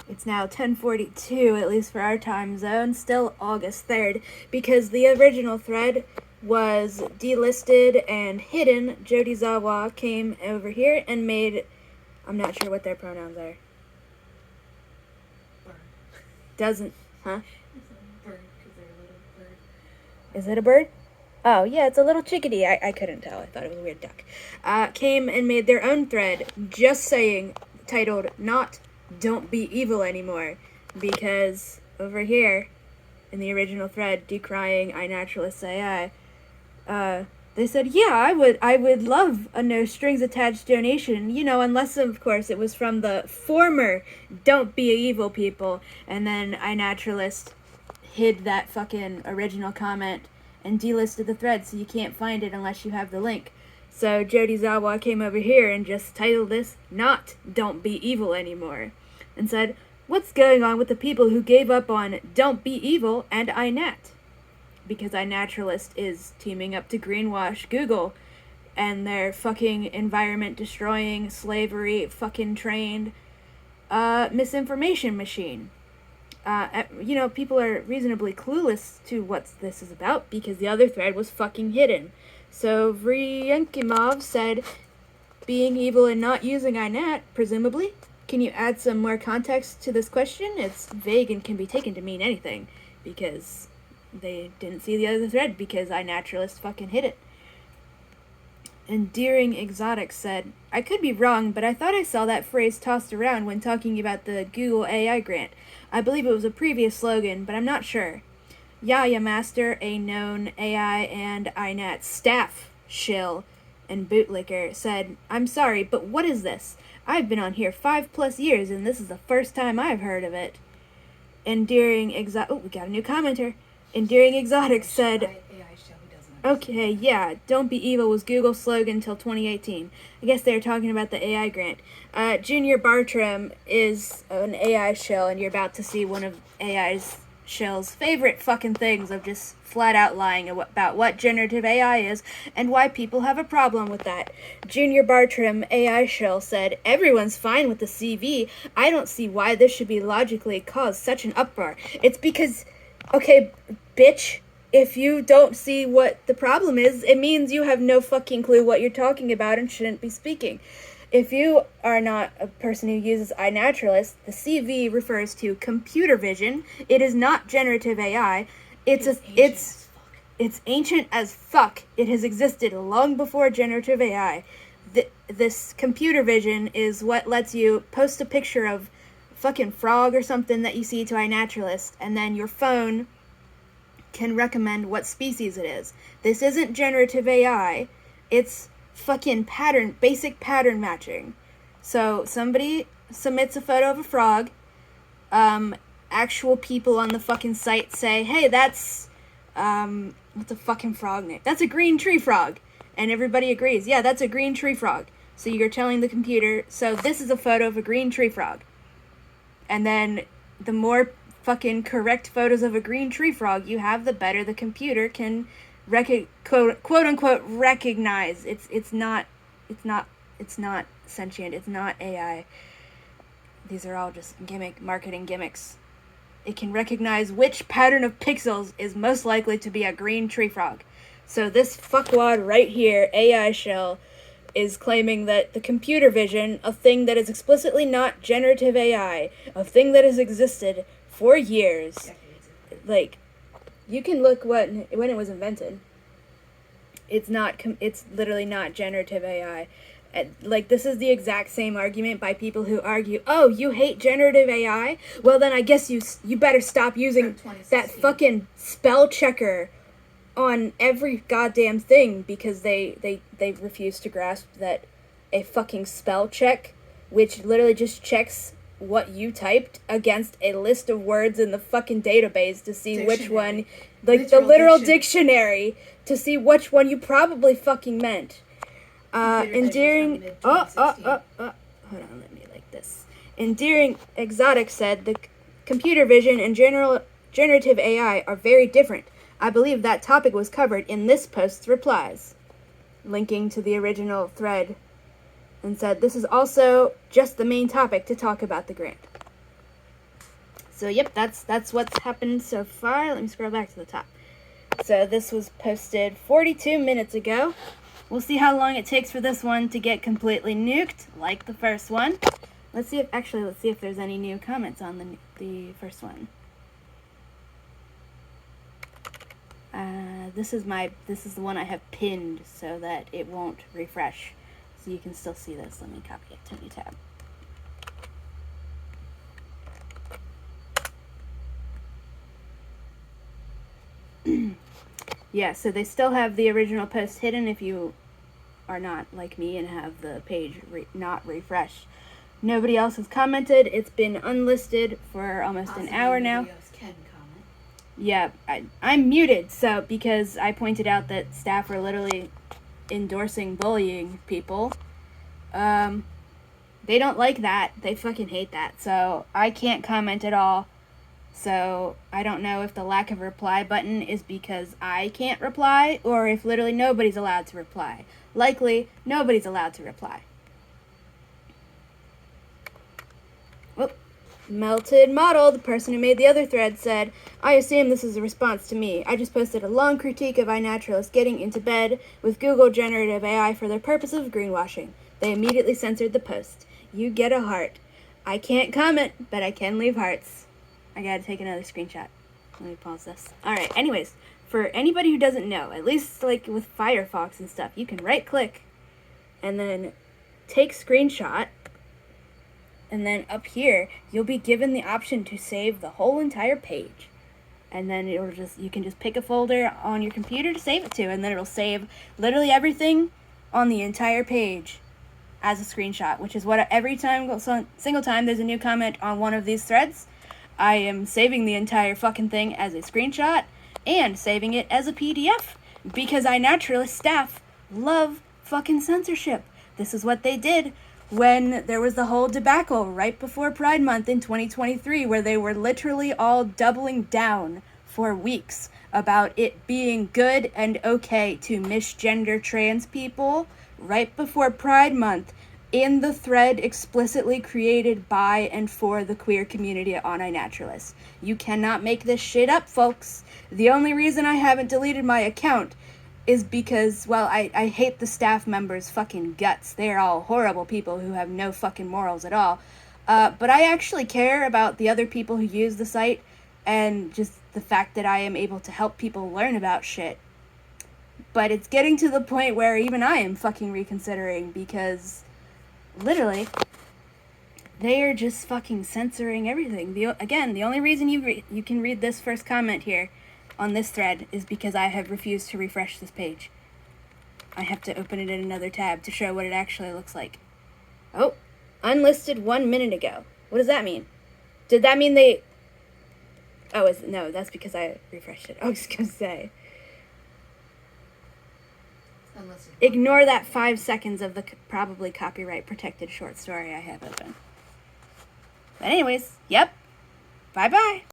It's now 10:42, at least for our time zone, still August 3rd, because the original thread was delisted and hidden. Jody Zawa came over here and made, I'm not sure what their pronouns are. Bird. Doesn't, huh? It's a bird, because they're a little bird. Is it a bird? Oh, yeah, it's a little chickadee. I couldn't tell. I thought it was a weird duck. Came and made their own thread just saying, titled, Not Don't Be Evil Anymore. Because over here, in the original thread, decrying Inaturalist AI, they said, yeah, I would love a no strings attached donation, unless, of course, it was from the former Don't Be Evil people. And then Inaturalist hid that fucking original comment and delisted the thread, so you can't find it unless you have the link. So Jody Zawa came over here and just titled this, Not Don't Be Evil Anymore, and said, what's going on with the people who gave up on Don't Be Evil and INAT? Because Inaturalist is teaming up to greenwash Google and their fucking environment destroying, slavery fucking trained misinformation machine. People are reasonably clueless to what this is about because the other thread was fucking hidden. So Vryankimov said, being evil and not using INAT, presumably? Can you add some more context to this question? It's vague and can be taken to mean anything, because they didn't see the other thread because Inaturalist fucking hid it. Endearing Exotic said, I could be wrong, but I thought I saw that phrase tossed around when talking about the Google AI grant. I believe it was a previous slogan, but I'm not sure. Yaya Master, a known AI and INAT staff shill and bootlicker, said, I'm sorry, but what is this? I've been on here 5+ years, and this is the first time I've heard of it. Endearing Exotic... Oh, we got a new commenter. Endearing Exotic said... Okay, yeah, Don't Be Evil was Google's slogan until 2018. I guess they were talking about the AI grant. Junior Bartram is an AI shill, and you're about to see one of AI's shill's favorite fucking things of just flat out lying about what generative AI is and why people have a problem with that. Junior Bartram, AI shill, said, everyone's fine with the CV. I don't see why this should be logically cause such an uproar. It's because, okay, bitch, if you don't see what the problem is, it means you have no fucking clue what you're talking about and shouldn't be speaking. If you are not a person who uses iNaturalist, the CV refers to computer vision. It is not generative AI. It's ancient as fuck. It has existed long before generative AI. This computer vision is what lets you post a picture of a fucking frog or something that you see to iNaturalist, and then your phone can recommend what species it is. This isn't generative AI. It's fucking basic pattern matching. So somebody submits a photo of a frog. Actual people on the fucking site say, hey, that's, what's a fucking frog name? That's a green tree frog. And everybody agrees, yeah, that's a green tree frog. So you're telling the computer, so this is a photo of a green tree frog. And then the more fucking correct photos of a green tree frog you have, the better the computer can quote unquote recognize. It's not sentient. It's not AI. These are all just marketing gimmicks. It can recognize which pattern of pixels is most likely to be a green tree frog. So this fuckwad right here, AI shell, is claiming that the computer vision, a thing that is explicitly not generative AI, a thing that has existed for years, like, you can look when it was invented. It's literally not generative AI. Like, this is the exact same argument by people who argue, oh, you hate generative AI? Well, then I guess you better stop using that fucking spell checker on every goddamn thing, because they refuse to grasp that a fucking spell check, which literally just checks what you typed against a list of words in the fucking database to see which one, like the literal dictionary, to see which one you probably fucking meant. Endearing, hold on, let me like this. Endearing Exotic said, the computer vision and generative AI are very different. I believe that topic was covered in this post's replies, linking to the original thread, and said, this is also just the main topic to talk about the grant. So yep, that's what's happened so far. Let me scroll back to the top. So this was posted 42 minutes ago. We'll see how long it takes for this one to get completely nuked, like the first one. Let's see if there's any new comments on the first one. This is the one I have pinned so that it won't refresh. So you can still see this. Let me copy it to new tab. Yeah, so they still have the original post hidden if you are not like me and have the page not refreshed. Nobody else has commented. It's been unlisted for almost an hour now. Nobody else can comment. Yeah, I'm muted, so because I pointed out that staff are literally endorsing bullying people. They don't like that. They fucking hate that. So I can't comment at all. So I don't know if the lack of reply button is because I can't reply or if literally nobody's allowed to reply. Likely, nobody's allowed to reply. Whoop. Melted Model, the person who made the other thread, said, I assume this is a response to me. I just posted a long critique of Inaturalist getting into bed with Google generative AI for their purpose of greenwashing. They immediately censored the post. You get a heart. I can't comment, but I can leave hearts. I gotta take another screenshot. Let me pause this. Alright, anyways, for anybody who doesn't know, at least like with Firefox and stuff, you can right click and then take screenshot, and then up here you'll be given the option to save the whole entire page. And then you can just pick a folder on your computer to save it to, and then it'll save literally everything on the entire page as a screenshot, which is what every single time there's a new comment on one of these threads, I am saving the entire fucking thing as a screenshot and saving it as a PDF because Inaturalist staff love fucking censorship. This is what they did when there was the whole debacle right before Pride Month in 2023 where they were literally all doubling down for weeks about it being good and okay to misgender trans people right before Pride Month in the thread explicitly created by and for the queer community on Inaturalist. You cannot make this shit up, folks. The only reason I haven't deleted my account is because, well, I hate the staff members' fucking guts. They're all horrible people who have no fucking morals at all. But I actually care about the other people who use the site and just the fact that I am able to help people learn about shit. But it's getting to the point where even I am fucking reconsidering because literally, they are just fucking censoring everything. The only reason you can read this first comment here on this thread is because I have refused to refresh this page. I have to open it in another tab to show what it actually looks like. Oh, unlisted 1 minute ago. What does that mean? Did that mean they... Oh, no, that's because I refreshed it. I was gonna say... Ignore that 5 seconds of the probably copyright protected short story I have open. But anyways, yep. Bye-bye.